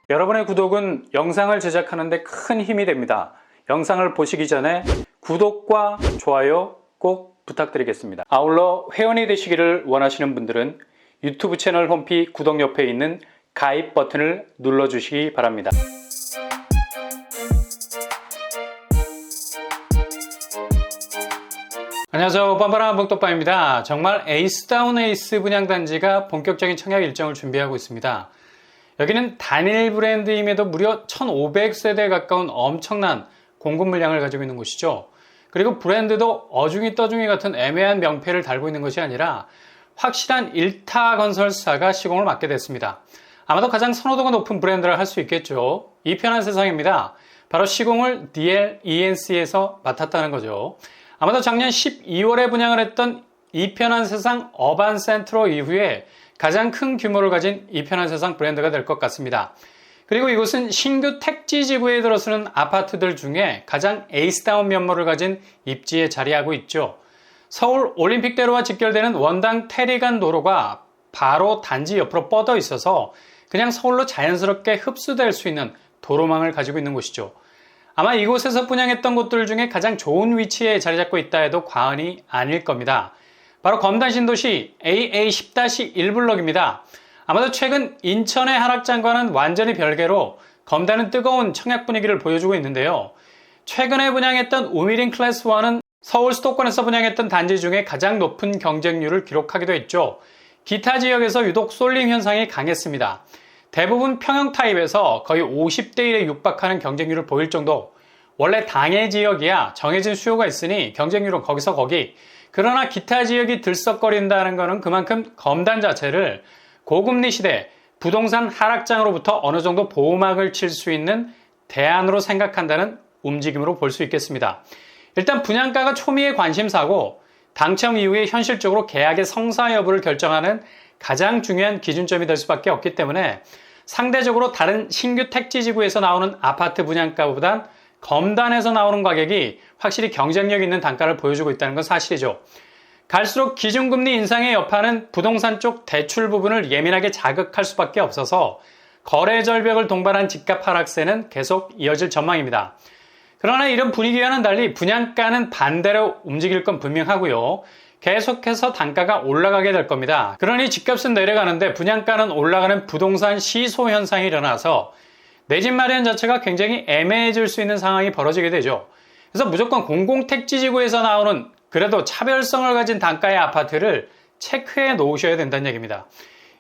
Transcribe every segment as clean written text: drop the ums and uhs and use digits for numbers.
여러분의 구독은 영상을 제작하는 데 큰 힘이 됩니다. 영상을 보시기 전에 구독과 좋아요 꼭 부탁드리겠습니다. 아울러 회원이 되시기를 원하시는 분들은 유튜브 채널 홈피 구독 옆에 있는 가입 버튼을 눌러주시기 바랍니다. 안녕하세요. 뻔뻔한 복덕바입니다. 정말 에이스다운 에이스 분양단지가 본격적인 청약 일정을 준비하고 있습니다. 여기는 단일 브랜드임에도 무려 1500세대에 가까운 엄청난 공급 물량을 가지고 있는 곳이죠. 그리고 브랜드도 어중이 떠중이 같은 애매한 명패를 달고 있는 것이 아니라 확실한 일타 건설사가 시공을 맡게 됐습니다. 아마도 가장 선호도가 높은 브랜드라 할 수 있겠죠. 이 편한 세상입니다. 바로 시공을 DL-ENC에서 맡았다는 거죠. 아마도 작년 12월에 분양을 했던 이편한 세상 어반센트로 이후에 가장 큰 규모를 가진 이편한 세상 브랜드가 될 것 같습니다. 그리고 이곳은 신규 택지 지구에 들어서는 아파트들 중에 가장 에이스다운 면모를 가진 입지에 자리하고 있죠. 서울 올림픽대로와 직결되는 원당 테리간 도로가 바로 단지 옆으로 뻗어 있어서 그냥 서울로 자연스럽게 흡수될 수 있는 도로망을 가지고 있는 곳이죠. 아마 이곳에서 분양했던 곳들 중에 가장 좋은 위치에 자리 잡고 있다 해도 과언이 아닐 겁니다. 바로 검단 신도시 AA10-1블럭입니다. 아마도 최근 인천의 하락장과는 완전히 별개로 검단은 뜨거운 청약 분위기를 보여주고 있는데요. 최근에 분양했던 우미린 클래스 1은 서울 수도권에서 분양했던 단지 중에 가장 높은 경쟁률을 기록하기도 했죠. 기타 지역에서 유독 쏠림 현상이 강했습니다. 대부분 평형 타입에서 거의 50대 1에 육박하는 경쟁률을 보일 정도. 원래 당해 지역이야 정해진 수요가 있으니 경쟁률은 거기서 거기. 그러나 기타 지역이 들썩거린다는 것은 그만큼 검단 자체를 고금리 시대 부동산 하락장으로부터 어느 정도 보호막을 칠 수 있는 대안으로 생각한다는 움직임으로 볼 수 있겠습니다. 일단 분양가가 초미의 관심사고 당첨 이후에 현실적으로 계약의 성사 여부를 결정하는 가장 중요한 기준점이 될 수밖에 없기 때문에 상대적으로 다른 신규 택지지구에서 나오는 아파트 분양가보단 검단에서 나오는 가격이 확실히 경쟁력 있는 단가를 보여주고 있다는 건 사실이죠. 갈수록 기준금리 인상의 여파는 부동산 쪽 대출 부분을 예민하게 자극할 수밖에 없어서 거래 절벽을 동반한 집값 하락세는 계속 이어질 전망입니다. 그러나 이런 분위기와는 달리 분양가는 반대로 움직일 건 분명하고요. 계속해서 단가가 올라가게 될 겁니다. 그러니 집값은 내려가는데 분양가는 올라가는 부동산 시소 현상이 일어나서 내 집 마련 자체가 굉장히 애매해질 수 있는 상황이 벌어지게 되죠. 그래서 무조건 공공택지지구에서 나오는 그래도 차별성을 가진 단가의 아파트를 체크해 놓으셔야 된다는 얘기입니다.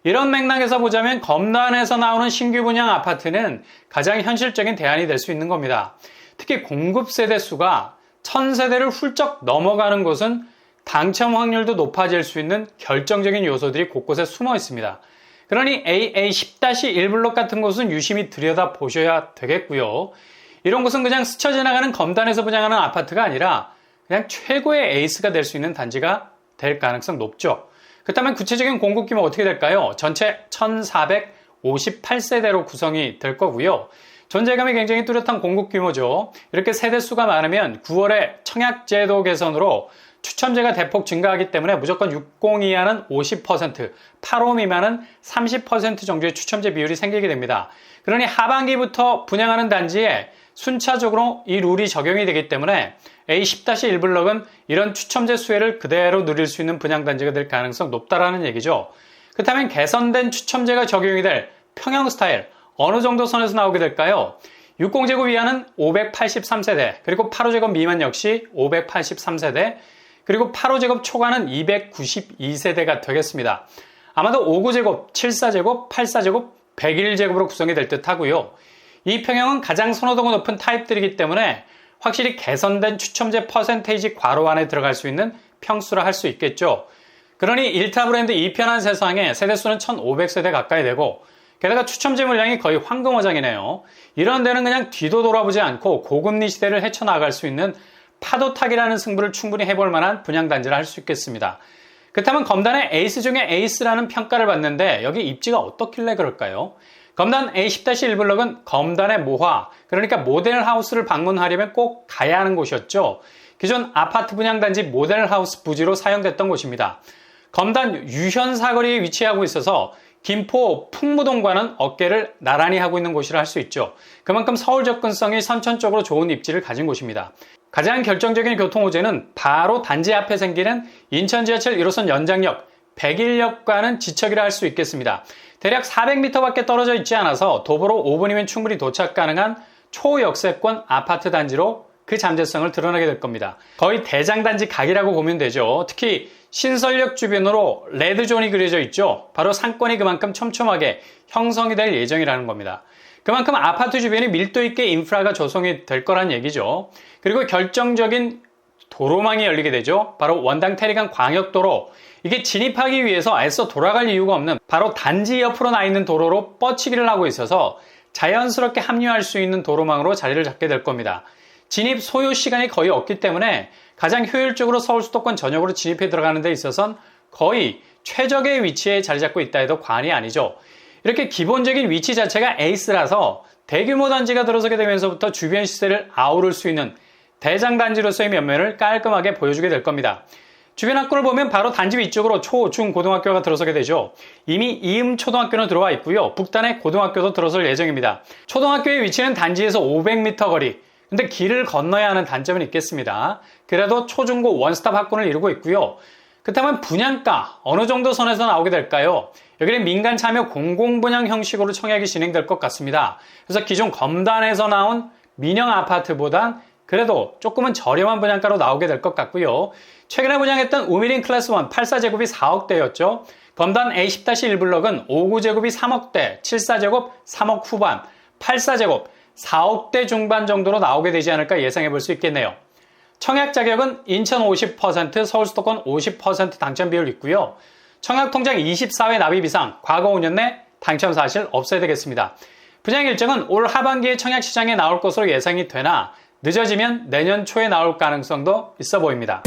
이런 맥락에서 보자면 검단에서 나오는 신규 분양 아파트는 가장 현실적인 대안이 될 수 있는 겁니다. 특히 공급 세대 수가 1000세대를 훌쩍 넘어가는 곳은 당첨 확률도 높아질 수 있는 결정적인 요소들이 곳곳에 숨어 있습니다. 그러니 AA10-1블록 같은 곳은 유심히 들여다보셔야 되겠고요. 이런 곳은 그냥 스쳐 지나가는 검단에서 분양하는 아파트가 아니라 그냥 최고의 에이스가 될 수 있는 단지가 될 가능성 높죠. 그렇다면 구체적인 공급 규모 어떻게 될까요? 전체 1458세대로 구성이 될 거고요. 존재감이 굉장히 뚜렷한 공급 규모죠. 이렇게 세대 수가 많으면 9월에 청약제도 개선으로 추첨제가 대폭 증가하기 때문에 무조건 60 이하는 50%, 85 미만은 30% 정도의 추첨제 비율이 생기게 됩니다. 그러니 하반기부터 분양하는 단지에 순차적으로 이 룰이 적용이 되기 때문에 A10-1블럭은 이런 추첨제 수혜를 그대로 누릴 수 있는 분양단지가 될 가능성 높다라는 얘기죠. 그렇다면 개선된 추첨제가 적용이 될 평형 스타일, 어느 정도 선에서 나오게 될까요? 60제곱 이하는 583세대, 그리고 85제곱 미만 역시 583세대, 그리고 85제곱 초과는 292세대가 되겠습니다. 아마도 59제곱, 74제곱, 84제곱, 101제곱으로 구성이 될 듯 하고요. 이 평형은 가장 선호도가 높은 타입들이기 때문에 확실히 개선된 추첨제 퍼센테이지 괄호 안에 들어갈 수 있는 평수라 할 수 있겠죠. 그러니 1타 브랜드 이편한 세상에 세대수는 1500세대 가까이 되고 게다가 추첨제 물량이 거의 황금어장이네요. 이런 데는 그냥 뒤도 돌아보지 않고 고금리 시대를 헤쳐나갈 수 있는 파도타기라는 승부를 충분히 해볼 만한 분양단지를 할 수 있겠습니다. 그렇다면 검단의 에이스 중에 에이스라는 평가를 받는데 여기 입지가 어떻길래 그럴까요? 검단 A10-1블럭은 검단의 모화, 그러니까 모델하우스를 방문하려면 꼭 가야 하는 곳이었죠. 기존 아파트 분양단지 모델하우스 부지로 사용됐던 곳입니다. 검단 유현 사거리에 위치하고 있어서 김포 풍무동과는 어깨를 나란히 하고 있는 곳이라 할 수 있죠. 그만큼 서울 접근성이 선천적으로 좋은 입지를 가진 곳입니다. 가장 결정적인 교통호재는 바로 단지 앞에 생기는 인천 지하철 1호선 연장역 백일역과는 지척이라 할 수 있겠습니다. 대략 400m밖에 떨어져 있지 않아서 도보로 5분이면 충분히 도착 가능한 초역세권 아파트 단지로 그 잠재성을 드러내게 될 겁니다. 거의 대장단지 각이라고 보면 되죠. 특히 신설역 주변으로 레드존이 그려져 있죠. 바로 상권이 그만큼 촘촘하게 형성이 될 예정이라는 겁니다. 그만큼 아파트 주변이 밀도 있게 인프라가 조성이 될 거란 얘기죠. 그리고 결정적인 도로망이 열리게 되죠. 바로 원당 태리간 광역도로. 이게 진입하기 위해서 애써 돌아갈 이유가 없는 바로 단지 옆으로 나 있는 도로로 뻗치기를 하고 있어서 자연스럽게 합류할 수 있는 도로망으로 자리를 잡게 될 겁니다. 진입 소요 시간이 거의 없기 때문에 가장 효율적으로 서울 수도권 전역으로 진입해 들어가는 데 있어서는 거의 최적의 위치에 자리 잡고 있다 해도 과언이 아니죠. 이렇게 기본적인 위치 자체가 에이스라서 대규모 단지가 들어서게 되면서부터 주변 시세를 아우를 수 있는 대장단지로서의 면면을 깔끔하게 보여주게 될 겁니다. 주변 학교를 보면 바로 단지 위쪽으로 초, 중, 고등학교가 들어서게 되죠. 이미 이음초등학교는 들어와 있고요. 북단에 고등학교도 들어설 예정입니다. 초등학교의 위치는 단지에서 500m 거리. 근데 길을 건너야 하는 단점은 있겠습니다. 그래도 초중고 원스톱 학군을 이루고 있고요. 그렇다면 분양가 어느 정도 선에서 나오게 될까요? 여기는 민간 참여 공공분양 형식으로 청약이 진행될 것 같습니다. 그래서 기존 검단에서 나온 민영 아파트보단 그래도 조금은 저렴한 분양가로 나오게 될 것 같고요. 최근에 분양했던 우미린 클래스 1 84제곱이 4억대였죠. 검단 A10-1블럭은 59제곱이 3억대, 74제곱 3억 후반, 84제곱 4억대 중반 정도로 나오게 되지 않을까 예상해 볼 수 있겠네요. 청약 자격은 인천 50%, 서울 수도권 50% 당첨 비율 있고요. 청약 통장 24회 납입 이상, 과거 5년 내 당첨 사실 없어야 되겠습니다. 분양 일정은 올 하반기에 청약 시장에 나올 것으로 예상이 되나 늦어지면 내년 초에 나올 가능성도 있어 보입니다.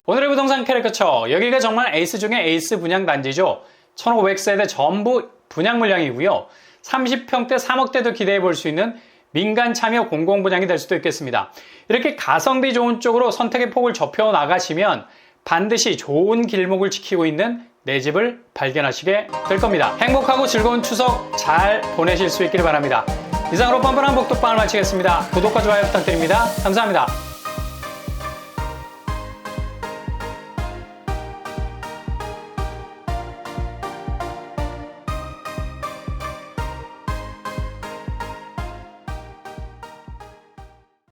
오늘의 부동산 캐릭터처, 여기가 정말 에이스 중에 에이스 분양 단지죠. 1500세대 전부 분양 물량이고요. 30평대 3억대도 기대해 볼 수 있는 민간 참여 공공분양이 될 수도 있겠습니다. 이렇게 가성비 좋은 쪽으로 선택의 폭을 좁혀 나가시면 반드시 좋은 길목을 지키고 있는 내 집을 발견하시게 될 겁니다. 행복하고 즐거운 추석 잘 보내실 수 있기를 바랍니다. 이상으로 뻔뻔한 복덕방을 마치겠습니다. 구독과 좋아요 부탁드립니다. 감사합니다.